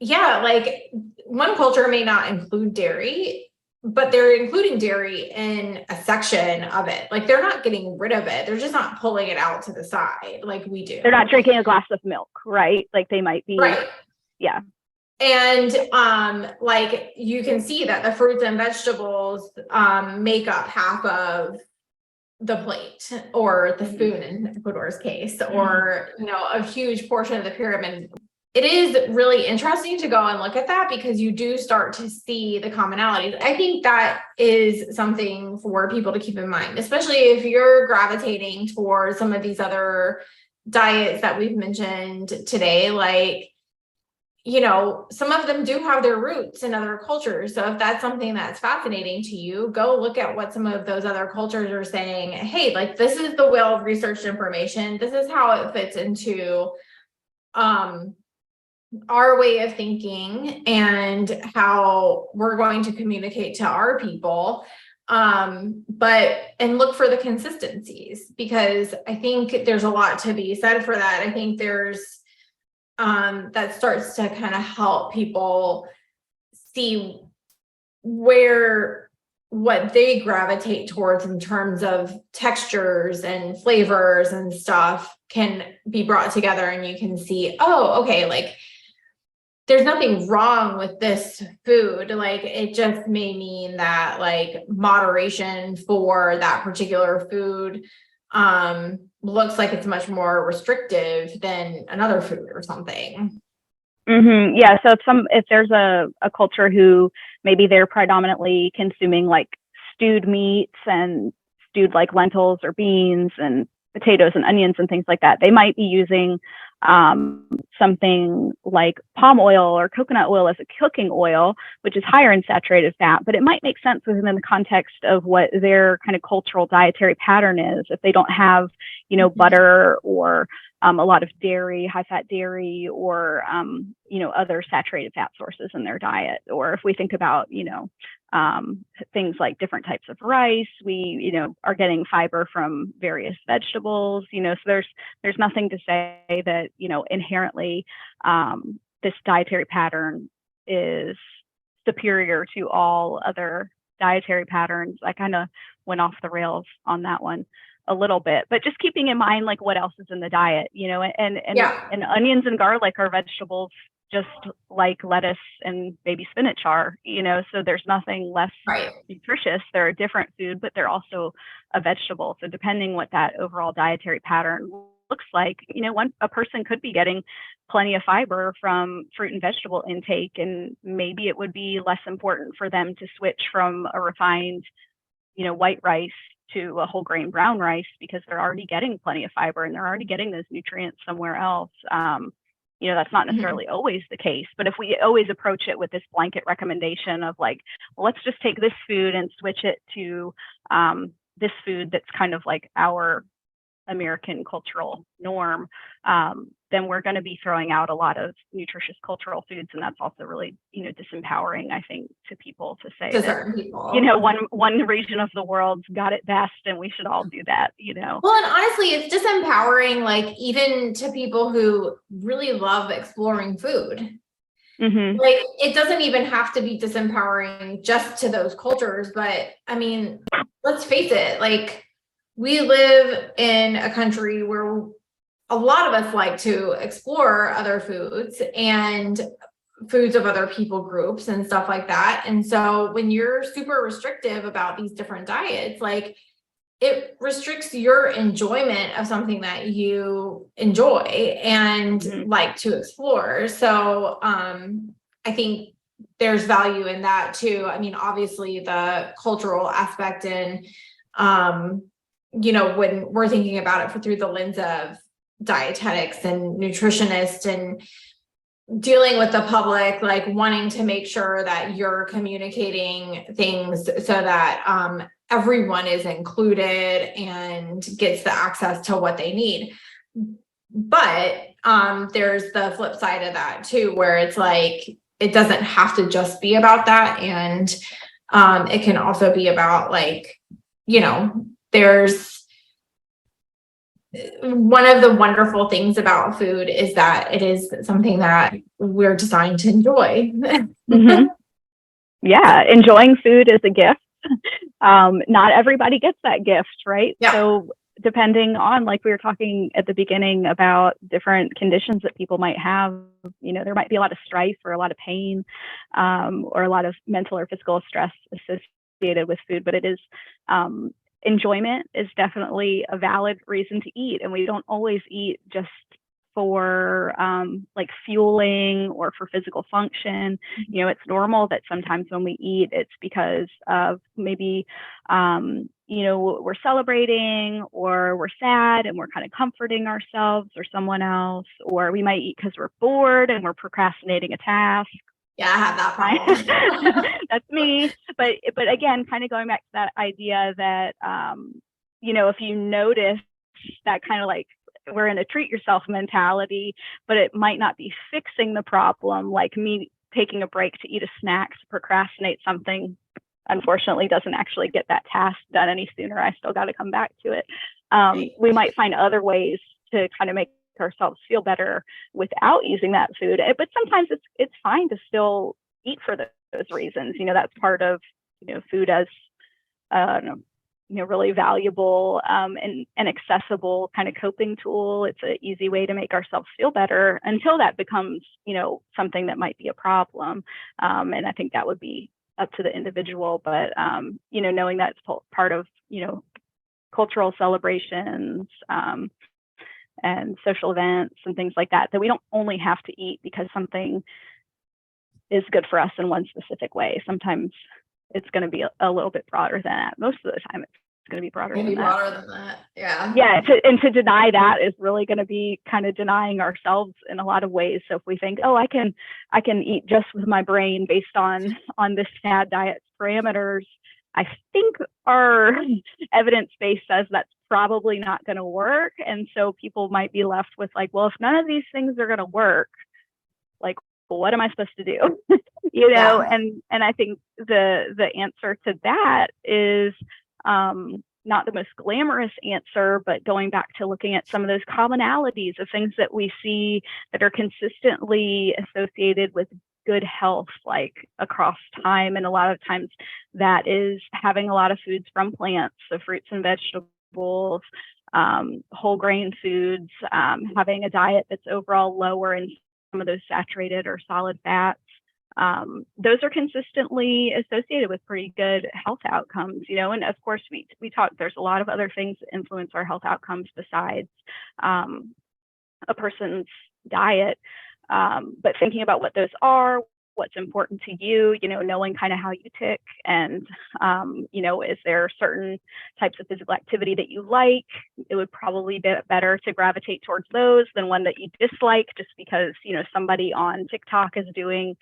like one culture may not include dairy, but they're including dairy in a section of it. Like they're not getting rid of it. They're just not pulling it out to the side like we do. They're not drinking a glass of milk, right? Like they might be. Right. Yeah. And like you can see that the fruits and vegetables make up half of the plate or the spoon in Ecuador's case, or, a huge portion of the pyramid. It is really interesting to go and look at that because you do start to see the commonalities. I think that is something for people to keep in mind, especially if you're gravitating towards some of these other diets that we've mentioned today. Like, some of them do have their roots in other cultures. So if that's something that's fascinating to you, go look at what some of those other cultures are saying. Hey, like this is the well-researched information. This is how it fits into our way of thinking and how we're going to communicate to our people. And look for the consistencies, because I think there's a lot to be said for that. I think there's that starts to kind of help people see what they gravitate towards in terms of textures and flavors and stuff can be brought together, and you can see, oh, okay, like there's nothing wrong with this food. Like it just may mean that like moderation for that particular food looks like it's much more restrictive than another food or something. Yeah. So if there's a culture who maybe they're predominantly consuming like stewed meats and stewed like lentils or beans and potatoes and onions and things like that. They might be using something like palm oil or coconut oil as a cooking oil, which is higher in saturated fat, but it might make sense within the context of what their kind of cultural dietary pattern is. If they don't have, butter or a lot of dairy, high fat dairy, or, other saturated fat sources in their diet. Or if we think about, things like different types of rice, we, are getting fiber from various vegetables, so there's nothing to say that, inherently this dietary pattern is superior to all other dietary patterns. I kind of went off the rails on that one a little bit, but just keeping in mind like what else is in the diet, and onions and garlic are vegetables just like lettuce and baby spinach are, so there's nothing less nutritious. They're a different food, but they're also a vegetable. So depending what that overall dietary pattern looks like, a person could be getting plenty of fiber from fruit and vegetable intake, and maybe it would be less important for them to switch from a refined, white rice to a whole grain brown rice because they're already getting plenty of fiber and they're already getting those nutrients somewhere else. That's not necessarily always the case, but if we always approach it with this blanket recommendation of like, well, let's just take this food and switch it to this food that's kind of like our American cultural norm, then we're going to be throwing out a lot of nutritious cultural foods, and that's also really, disempowering, I think, to people to say that, certain people, one region of the world's got it best, and we should all do that, Well, and honestly, it's disempowering, like even to people who really love exploring food. Mm-hmm. Like it doesn't even have to be disempowering just to those cultures, but I mean, let's face it, like we live in a country where a lot of us like to explore other foods and foods of other people groups and stuff like that. And so when you're super restrictive about these different diets, like it restricts your enjoyment of something that you enjoy and like to explore. So I think there's value in that too. I mean, obviously the cultural aspect and when we're thinking about it through the lens of dietetics and nutritionists and dealing with the public, like wanting to make sure that you're communicating things so that everyone is included and gets the access to what they need. But there's the flip side of that too, where it's like, it doesn't have to just be about that. And it can also be about like, there's one of the wonderful things about food is that it is something that we're designed to enjoy. Mm-hmm. Yeah, enjoying food is a gift. Not everybody gets that gift, right? Yeah. So depending on, like we were talking at the beginning about different conditions that people might have, there might be a lot of strife or a lot of pain, or a lot of mental or physical stress associated with food, but it is, enjoyment is definitely a valid reason to eat. And we don't always eat just for like fueling or for physical function. It's normal that sometimes when we eat, it's because of maybe, we're celebrating or we're sad and we're kind of comforting ourselves or someone else, or we might eat because we're bored and we're procrastinating a task. Yeah, I have that problem. That's me. But again, kind of going back to that idea that, if you notice that kind of like we're in a treat yourself mentality, but it might not be fixing the problem, like me taking a break to eat a snack to procrastinate something, unfortunately doesn't actually get that task done any sooner. I still got to come back to it. We might find other ways to kind of make ourselves feel better without using that food. But sometimes it's fine to still eat for those reasons. That's part of, food as, really valuable and accessible kind of coping tool. It's an easy way to make ourselves feel better until that becomes, something that might be a problem. And I think that would be up to the individual, but, knowing that it's part of, cultural celebrations, and social events and things like that, that we don't only have to eat because something is good for us in one specific way. Sometimes it's going to be a little bit broader than that. Most of the time, it's going to be broader Maybe than that. broader than that. Yeah. Yeah. To deny that is really going to be kind of denying ourselves in a lot of ways. So if we think, oh, I can eat just with my brain based on this fad diet's parameters, I think our evidence base says that's probably not going to work. And so people might be left with like, well, if none of these things are going to work, like, well, what am I supposed to do? And I think the answer to that is not the most glamorous answer, but going back to looking at some of those commonalities of things that we see that are consistently associated with good health, like across time. And a lot of times that is having a lot of foods from plants, so fruits and vegetables, whole grain foods, having a diet that's overall lower in some of those saturated or solid fats. Those are consistently associated with pretty good health outcomes, and of course we talk, there's a lot of other things that influence our health outcomes besides a person's diet. But thinking about what those are, what's important to you, knowing kind of how you tick, and, is there certain types of physical activity that you like? It would probably be better to gravitate towards those than one that you dislike just because, somebody on TikTok is doing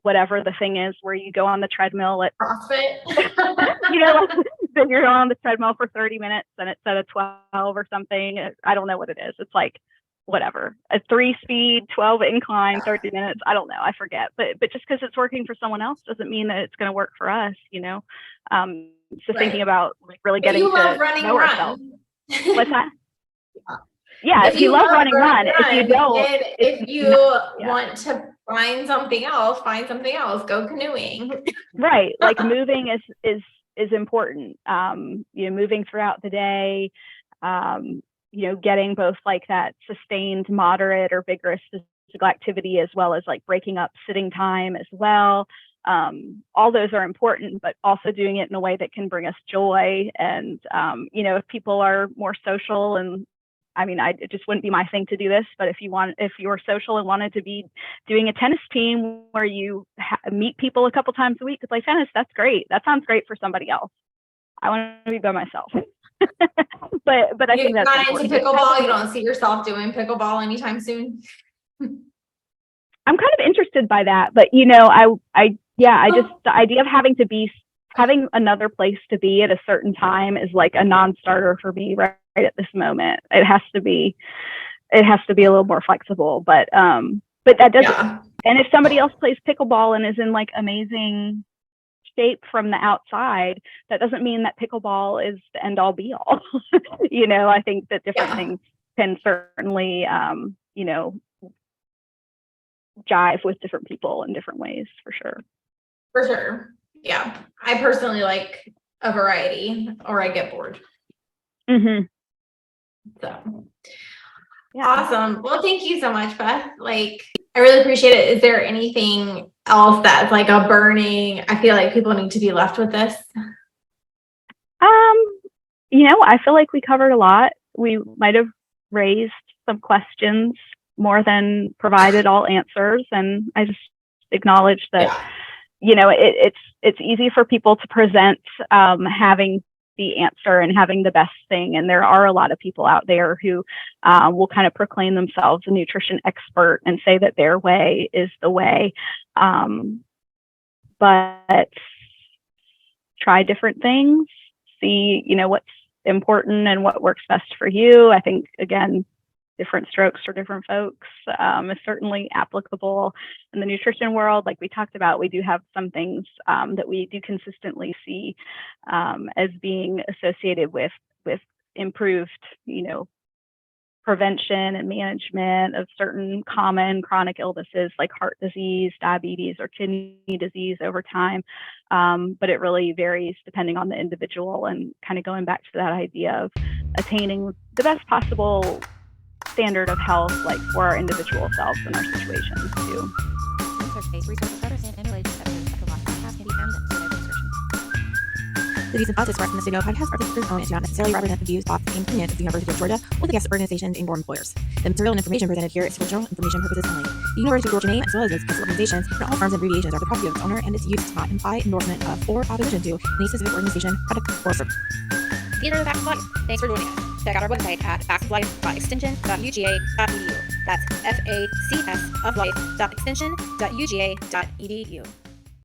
whatever the thing is where you go on the treadmill at CrossFit. Then you're on the treadmill for 30 minutes and it's at a 12 or something. I don't know what it is. It's like whatever, a 3-speed, 12 incline, 30 minutes. I don't know. I forget. But just because it's working for someone else doesn't mean that it's going to work for us, So thinking about like really getting to know ourselves. What's that? Yeah, if you love running, run. If you don't, if you want to find something else, go canoeing. Right. Like moving is important. Moving throughout the day, getting both like that sustained, moderate or vigorous physical activity, as well as like breaking up sitting time as well. All those are important, but also doing it in a way that can bring us joy. And, if people are more social, and it just wouldn't be my thing to do this, but if you're social and wanted to be doing a tennis team where you meet people a couple times a week to play tennis, that's great. That sounds great for somebody else. I want to be by myself. but I think that's not important. Into pickleball. You don't see yourself doing pickleball anytime soon. I'm kind of interested by that, but just the idea of having another place to be at a certain time is like a non-starter for me right at this moment. It has to be a little more flexible, but that doesn't. Yeah. And if somebody else plays pickleball and is in like amazing shape from the outside, that doesn't mean that pickleball is the end all be all. I think that different things can certainly, jive with different people in different ways, for sure. For sure. Yeah. I personally like a variety, or I get bored. Mm-hmm. So awesome. Well, thank you so much, Beth. Like, I really appreciate it. Is there anything else that's like a burning, I feel like people need to be left with this? I feel like we covered a lot. We might have raised some questions more than provided all answers. And I just acknowledge that, it's easy for people to present having the answer and having the best thing. And there are a lot of people out there who will kind of proclaim themselves a nutrition expert and say that their way is the way. But try different things, see, what's important and what works best for you. I think, again, different strokes for different folks is certainly applicable in the nutrition world. Like we talked about, we do have some things that we do consistently see as being associated with improved, prevention and management of certain common chronic illnesses like heart disease, diabetes, or kidney disease over time. But it really varies depending on the individual, and kind of going back to that idea of attaining the best possible standard of health, like for our individual selves and our situations too. The views and thoughts expressed in the studio podcast are speakers' own and do not necessarily represent the views, thoughts, and opinions of the University of Georgia or the guest organizations and or employers. The material and information presented here is for general information purposes only. The University of Georgia name, as well as its guest organizations, and all firms and abbreviations are the property of its owner, and its use does not imply endorsement of or opposition to any specific organization, product, or service. These are the facts of life. Thanks for joining us. Check out our website at facsoflife.extension.uga.edu. That's FACS of life.extension.uga.edu.